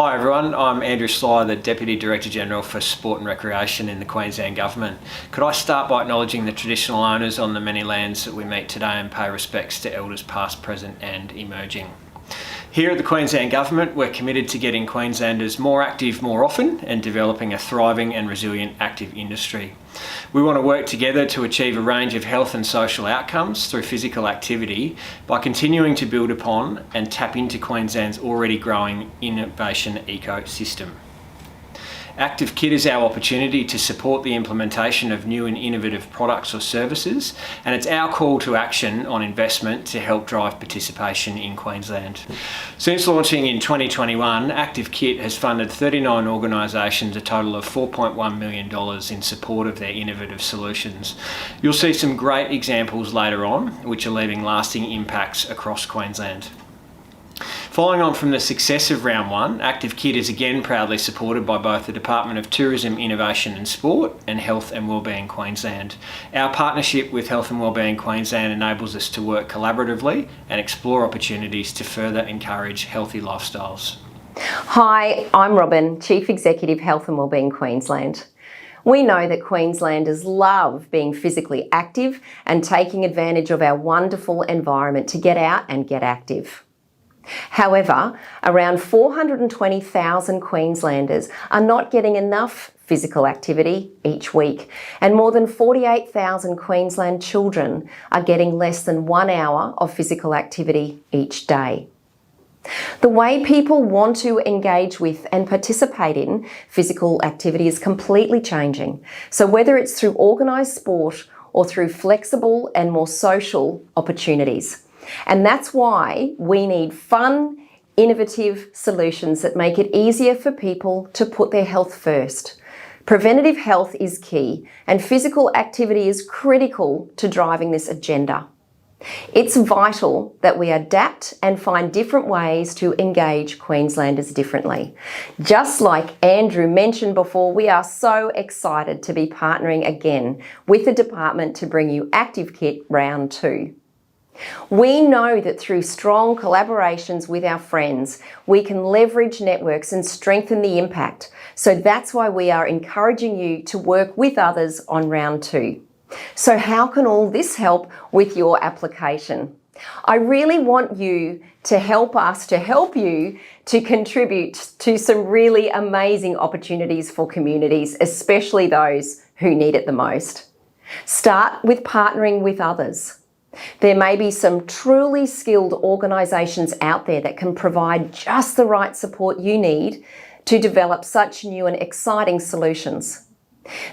Hi everyone, I'm Andrew Slyer, the Deputy Director General for Sport and Recreation in the Queensland Government. Could I start by acknowledging the traditional owners on the many lands that we meet today and pay respects to elders past, present and emerging. Here at the Queensland Government, we're committed to getting Queenslanders more active more often and developing a thriving and resilient active industry. We want to work together to achieve a range of health and social outcomes through physical activity by continuing to build upon and tap into Queensland's already growing innovation ecosystem. ActiveKIT is our opportunity to support the implementation of new and innovative products or services, and it's our call to action on investment to help drive participation in Queensland. Since launching in 2021, ActiveKIT has funded 39 organisations a total of $4.1 million in support of their innovative solutions. You'll see some great examples later on, which are leaving lasting impacts across Queensland. Following on from the success of Round 1, ActiveKIT is again proudly supported by both the Department of Tourism, Innovation and Sport and Health and Wellbeing Queensland. Our partnership with Health and Wellbeing Queensland enables us to work collaboratively and explore opportunities to further encourage healthy lifestyles. Hi, I'm Robin, Chief Executive Health and Wellbeing Queensland. We know that Queenslanders love being physically active and taking advantage of our wonderful environment to get out and get active. However, around 420,000 Queenslanders are not getting enough physical activity each week, and more than 48,000 Queensland children are getting less than 1 hour of physical activity each day. The way people want to engage with and participate in physical activity is completely changing. So whether it's through organised sport or through flexible and more social opportunities. And that's why we need fun, innovative solutions that make it easier for people to put their health first. Preventative health is key, and physical activity is critical to driving this agenda. It's vital that we adapt and find different ways to engage Queenslanders differently. Just like Andrew mentioned before, we are so excited to be partnering again with the department to bring you ActiveKIT Round 2. We know that through strong collaborations with our friends, we can leverage networks and strengthen the impact. So that's why we are encouraging you to work with others on Round 2. So how can all this help with your application? I really want you to help us to help you to contribute to some really amazing opportunities for communities, especially those who need it the most. Start with partnering with others. There may be some truly skilled organisations out there that can provide just the right support you need to develop such new and exciting solutions.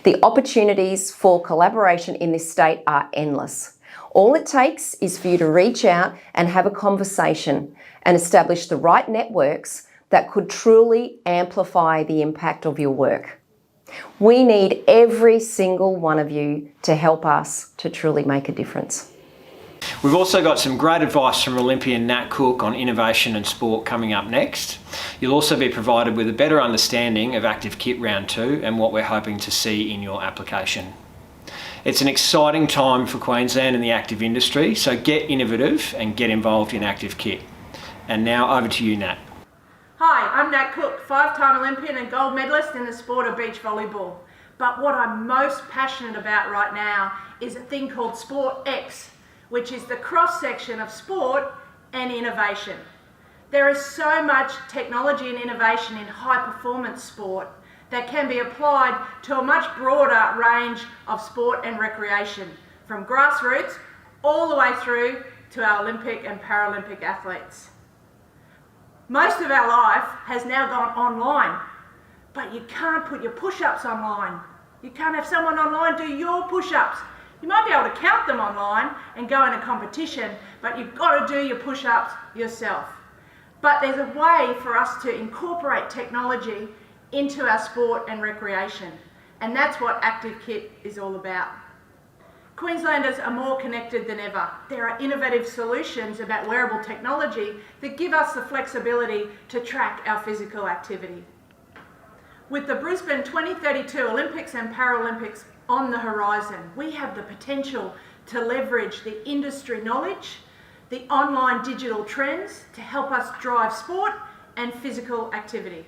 The opportunities for collaboration in this state are endless. All it takes is for you to reach out and have a conversation and establish the right networks that could truly amplify the impact of your work. We need every single one of you to help us to truly make a difference. We've also got some great advice from Olympian Nat Cook on innovation and sport coming up next. You'll also be provided with a better understanding of ActiveKIT Round 2 and what we're hoping to see in your application. It's an exciting time for Queensland and the active industry, so get innovative and get involved in ActiveKIT. And now over to you, Nat. Hi, I'm Nat Cook, 5-time Olympian and gold medalist in the sport of beach volleyball. But what I'm most passionate about right now is a thing called Sport X, which is the cross-section of sport and innovation. There is so much technology and innovation in high-performance sport that can be applied to a much broader range of sport and recreation, from grassroots all the way through to our Olympic and Paralympic athletes. Most of our life has now gone online, but you can't put your push-ups online. You can't have someone online do your push-ups. You might be able to count them online and go in a competition, but you've got to do your push-ups yourself. But there's a way for us to incorporate technology into our sport and recreation, and that's what ActiveKIT is all about. Queenslanders are more connected than ever. There are innovative solutions about wearable technology that give us the flexibility to track our physical activity. With the Brisbane 2032 Olympics and Paralympics on the horizon, we have the potential to leverage the industry knowledge, the online digital trends to help us drive sport and physical activity.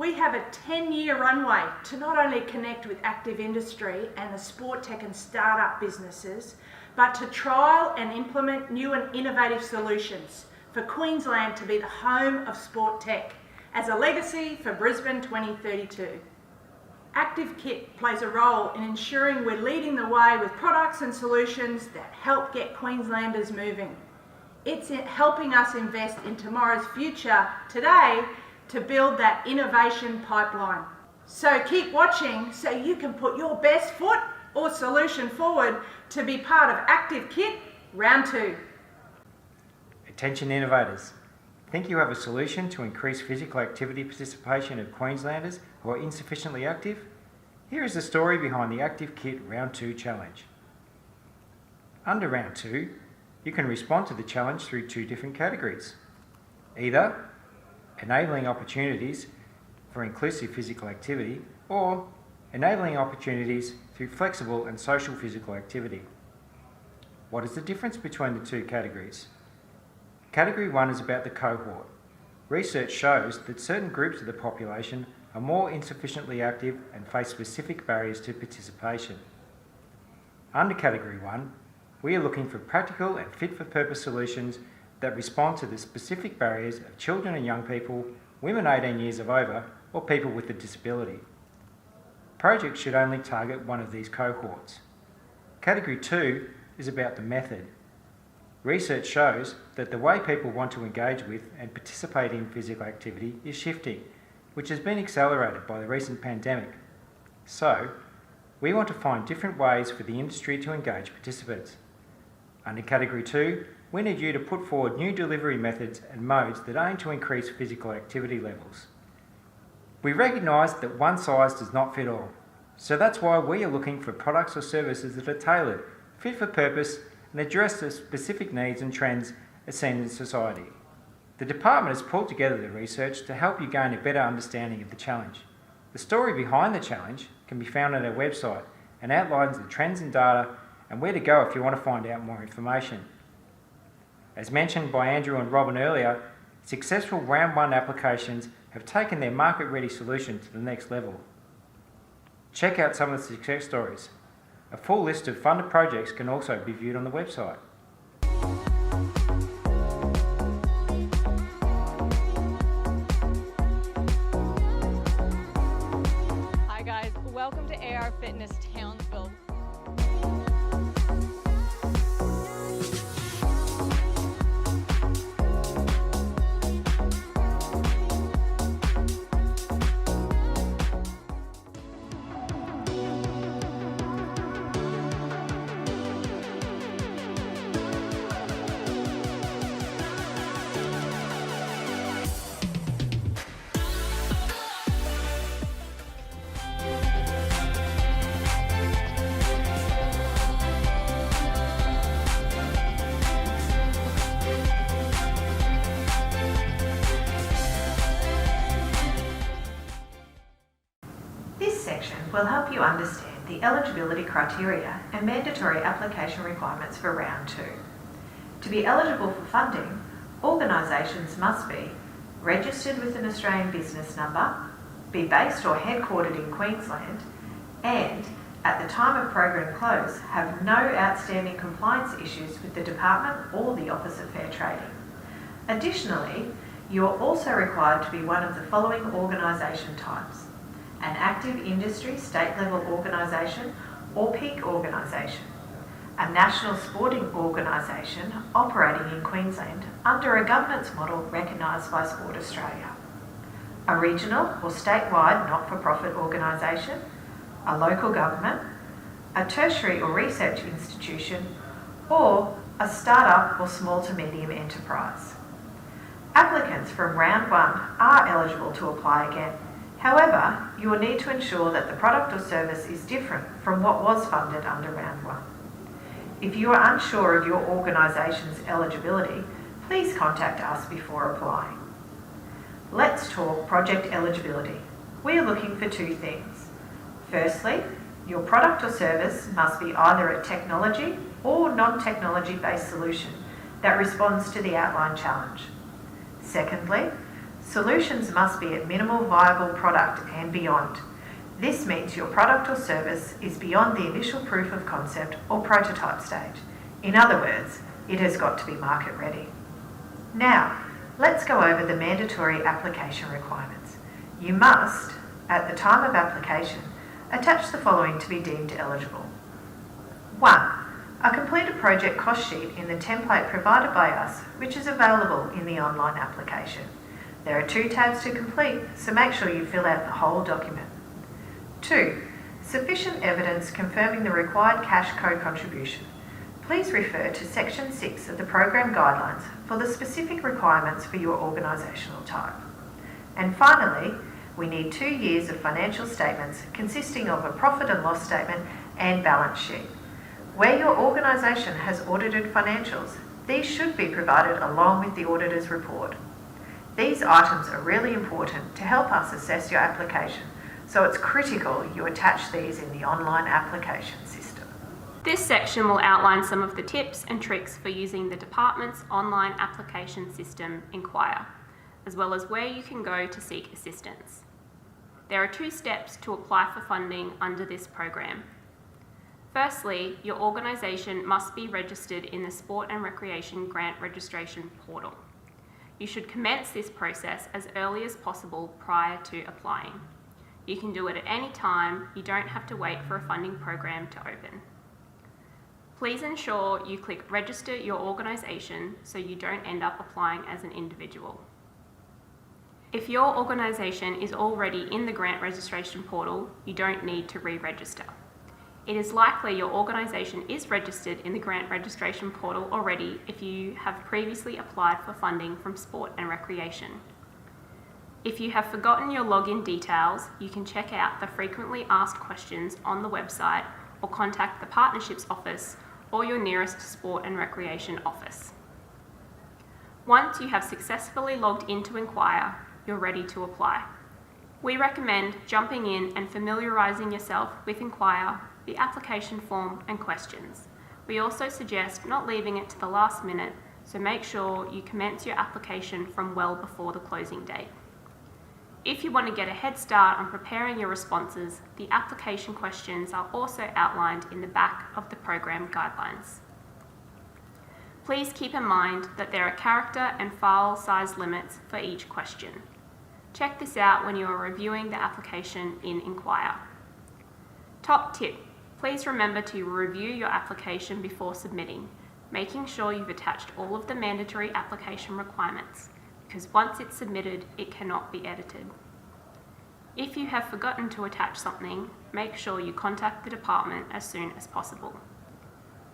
We have a 10-year runway to not only connect with active industry and the sport tech and startup businesses, but to trial and implement new and innovative solutions for Queensland to be the home of sport tech as a legacy for Brisbane 2032. ActiveKIT plays a role in ensuring we're leading the way with products and solutions that help get Queenslanders moving. It's helping us invest in tomorrow's future today to build that innovation pipeline. So keep watching so you can put your best foot or solution forward to be part of ActiveKIT Round 2. Attention innovators. Think you have a solution to increase physical activity participation of Queenslanders who are insufficiently active? Here is the story behind the ActiveKIT Round 2 challenge. Under Round 2, you can respond to the challenge through two different categories. Either enabling opportunities for inclusive physical activity or enabling opportunities through flexible and social physical activity. What is the difference between the two categories? Category 1 is about the cohort. Research shows that certain groups of the population are more insufficiently active and face specific barriers to participation. Under Category 1, we are looking for practical and fit-for-purpose solutions that respond to the specific barriers of children and young people, women 18 years of over, or people with a disability. Projects should only target one of these cohorts. Category 2 is about the method. Research shows that the way people want to engage with and participate in physical activity is shifting, which has been accelerated by the recent pandemic. So, we want to find different ways for the industry to engage participants. Under Category 2, we need you to put forward new delivery methods and modes that aim to increase physical activity levels. We recognise that one size does not fit all, so that's why we are looking for products or services that are tailored, fit for purpose, and address the specific needs and trends as seen in society. The department has pulled together the research to help you gain a better understanding of the challenge. The story behind the challenge can be found on our website and outlines the trends and data and where to go if you want to find out more information. As mentioned by Andrew and Robin earlier, successful Round 1 applications have taken their market-ready solution to the next level. Check out some of the success stories. A full list of funded projects can also be viewed on the website. Hi guys, welcome to AR Fitness Townsville. This section will help you understand the eligibility criteria and mandatory application requirements for Round 2. To be eligible for funding, organisations must be registered with an Australian business number, be based or headquartered in Queensland, and, at the time of program close, have no outstanding compliance issues with the Department or the Office of Fair Trading. Additionally, you are also required to be one of the following organisation types: an active industry state-level organisation or peak organisation, a national sporting organisation operating in Queensland under a governance model recognised by Sport Australia, a regional or statewide not-for-profit organisation, a local government, a tertiary or research institution, or a start-up or small to medium enterprise. Applicants from Round 1 are eligible to apply again. However, you will need to ensure that the product or service is different from what was funded under Round 1. If you are unsure of your organisation's eligibility, please contact us before applying. Let's talk project eligibility. We are looking for two things. Firstly, your product or service must be either a technology or non-technology based solution that responds to the outlined challenge. Secondly, Solutions must be a minimal viable product and beyond. This means your product or service is beyond the initial proof of concept or prototype stage. In other words, it has got to be market ready. Now, let's go over the mandatory application requirements. You must, at the time of application, attach the following to be deemed eligible. 1. A completed project cost sheet in the template provided by us, which is available in the online application. There are 2 tabs to complete, so make sure you fill out the whole document. 2. Sufficient evidence confirming the required cash co-contribution. Please refer to Section 6 of the Program Guidelines for the specific requirements for your organisational type. And finally, we need 2 years of financial statements consisting of a profit and loss statement and balance sheet. Where your organisation has audited financials, these should be provided along with the auditor's report. These items are really important to help us assess your application, so it's critical you attach these in the online application system. This section will outline some of the tips and tricks for using the department's online application system, Inquire, as well as where you can go to seek assistance. There are 2 steps to apply for funding under this program. Firstly, your organisation must be registered in the Sport and Recreation Grant Registration Portal. You should commence this process as early as possible prior to applying. You can do it at any time, you don't have to wait for a funding program to open. Please ensure you click Register Your Organisation so you don't end up applying as an individual. If your organisation is already in the Grant Registration Portal, you don't need to re-register. It is likely your organisation is registered in the Grant Registration Portal already if you have previously applied for funding from Sport and Recreation. If you have forgotten your login details, you can check out the frequently asked questions on the website or contact the Partnerships Office or your nearest Sport and Recreation office. Once you have successfully logged into Inquire, you're ready to apply. We recommend jumping in and familiarising yourself with Inquire, the application form and questions. We also suggest not leaving it to the last minute, so make sure you commence your application from well before the closing date. If you want to get a head start on preparing your responses, the application questions are also outlined in the back of the program guidelines. Please keep in mind that there are character and file size limits for each question. Check this out when you are reviewing the application in Inquire. Top tip: please remember to review your application before submitting, making sure you've attached all of the mandatory application requirements, because once it's submitted, it cannot be edited. If you have forgotten to attach something, make sure you contact the department as soon as possible.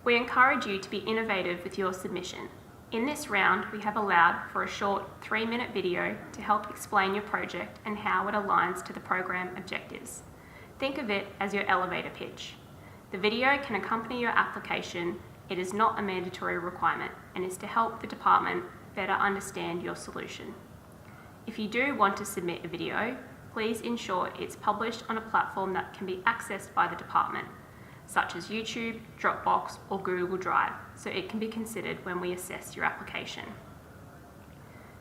We encourage you to be innovative with your submission. In this round, we have allowed for a short 3-minute video to help explain your project and how it aligns to the program objectives. Think of it as your elevator pitch. The video can accompany your application. It is not a mandatory requirement and is to help the department better understand your solution. If you do want to submit a video, please ensure it's published on a platform that can be accessed by the department, such as YouTube, Dropbox or Google Drive, so it can be considered when we assess your application.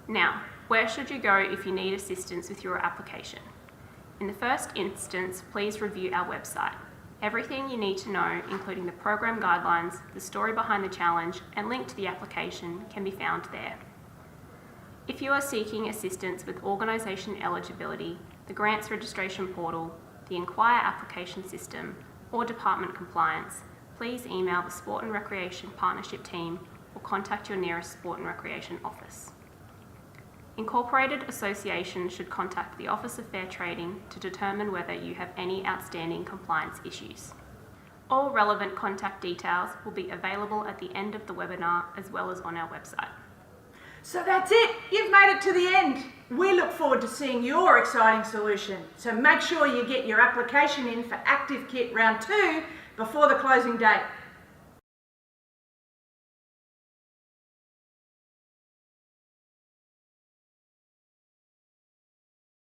Now, where should you go if you need assistance with your application? In the first instance, please review our website. Everything you need to know, including the program guidelines, the story behind the challenge, and link to the application can be found there. If you are seeking assistance with organisation eligibility, the Grants Registration Portal, the Inquire application system, or department compliance, please email the Sport and Recreation Partnership team or contact your nearest Sport and Recreation office. Incorporated associations should contact the Office of Fair Trading to determine whether you have any outstanding compliance issues. All relevant contact details will be available at the end of the webinar as well as on our website. So that's it, you've made it to the end. We look forward to seeing your exciting solution. So make sure you get your application in for ActiveKIT Round 2 before the closing date.